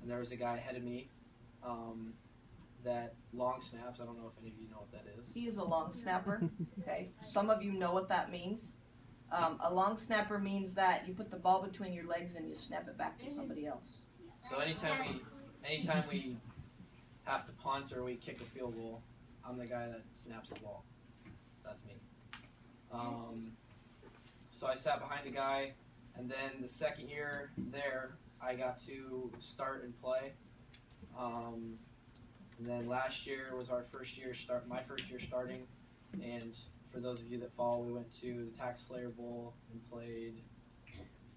and there was a guy ahead of me that long snaps. I don't know if any of you know what that is. He is a long snapper. Okay, some of you know what that means. A long snapper means that you put the ball between your legs and you snap it back to somebody else. So anytime we have to punt or we kick a field goal, I'm the guy that snaps the ball. That's me. So I sat behind a guy, and then the second year there, I got to start and play. And then last year was our first year my first year starting, and for those of you that follow, we went to the Tax Slayer Bowl and played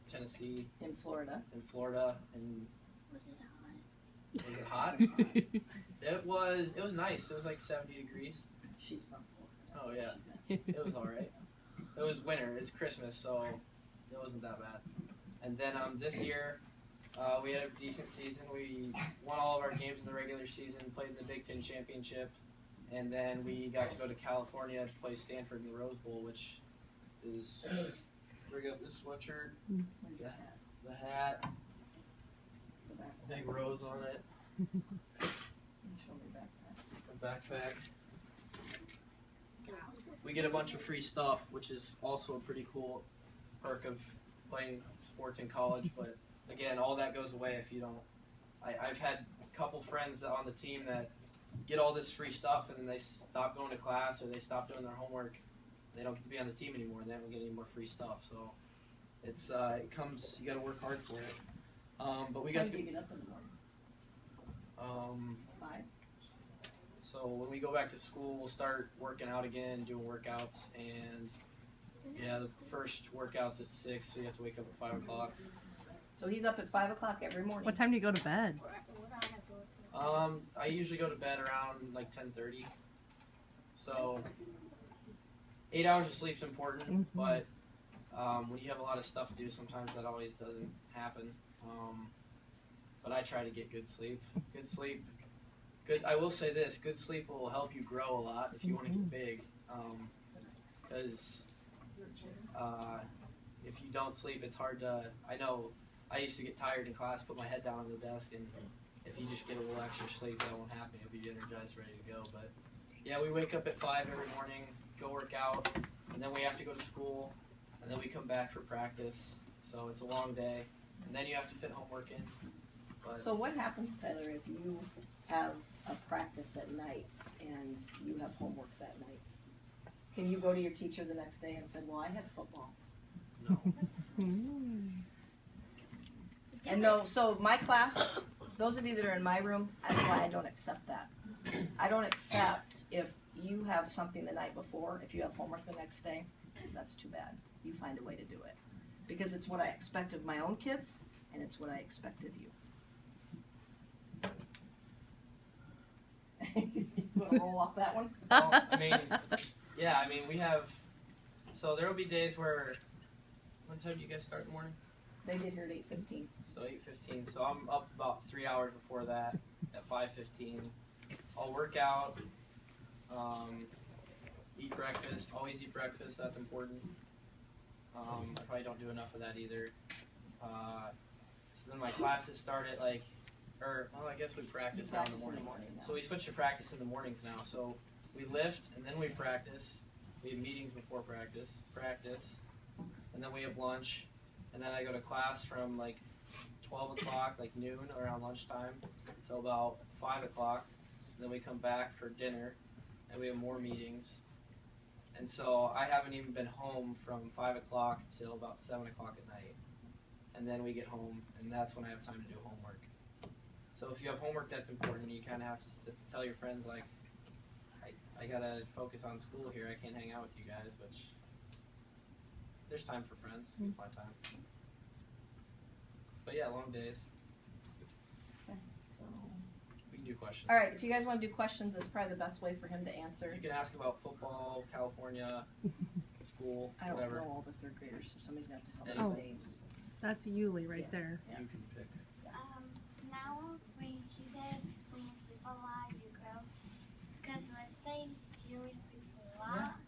Tennessee. In Florida. And Was it hot? was it hot? It was nice. It was like 70 degrees. She's from Florida. Oh yeah, it was all right. It was winter. It's Christmas, so it wasn't that bad. And then this year, we had a decent season. We won all of our games in the regular season, played in the Big Ten Championship, and then we got to go to California to play Stanford in the Rose Bowl, which is, bring up this sweatshirt, the hat, big rose on it, a backpack. We get a bunch of free stuff, which is also a pretty cool perk of playing sports in college, but again, all that goes away if you don't. I've had a couple friends on the team that get all this free stuff and then they stop going to class or they stop doing their homework. They don't get to be on the team anymore and they don't get any more free stuff. So it's it comes. You got to work hard for it. But we got to get up in the morning. 5. So when we go back to school, we'll start working out again, doing workouts, and yeah, the first workout's at 6, so you have to wake up at 5 o'clock. So he's up at 5 o'clock every morning. What time do you go to bed? I usually go to bed around like 10:30. So 8 hours of sleep's important, but when you have a lot of stuff to do, sometimes that always doesn't happen. But I try to get good sleep. I will say this: good sleep will help you grow a lot if you want to get big. Because if you don't sleep, it's hard to. I know I used to get tired in class, put my head down on the desk, and if you just get a little extra sleep, that won't happen. You'll be energized, ready to go. But yeah, we wake up at 5 every morning, go work out, and then we have to go to school, and then we come back for practice. So it's a long day, and then you have to fit homework in. But So what happens, Tyler, if you have a practice at night and you have homework that night? Can you go to your teacher the next day and say, well, I had football? no. And no, so my class, those of you that are in my room, that's why I don't accept that. I don't accept if you have something the night before, if you have homework the next day, that's too bad. You find a way to do it. Because it's what I expect of my own kids, and it's what I expect of you. You want to roll off that one? Well, I mean, we have. So there will be days where. What time do you guys start in the morning? They get here at 8:15. So 8:15. So I'm up about 3 hours before that at 5:15. I'll work out. Eat breakfast. Always eat breakfast. That's important. I probably don't do enough of that either. So then my classes start at I guess we practice now in the morning. Now. So we switch to practice in the mornings now. So we lift and then we practice. We have meetings before practice, and then we have lunch, and then I go to class from 12 o'clock, noon, around lunchtime, till about 5 o'clock. And then we come back for dinner, and we have more meetings. And so I haven't even been home from 5 o'clock till about 7 o'clock at night. And then we get home, and that's when I have time to do homework. So if you have homework that's important, you kind of have to tell your friends, I got to focus on school here. I can't hang out with you guys, which there's time for friends. It's fun time. But yeah, long days. Okay, so. We can do questions. All right, if you guys want to do questions, that's probably the best way for him to answer. You can ask about football, California, school, I don't whatever. know all the third graders, so somebody's going to have to Oh. help me with names. That's Yuli right Yeah. there. You can pick. Now he said when you sleep a lot, you grow. Because let's say Julie sleeps a lot,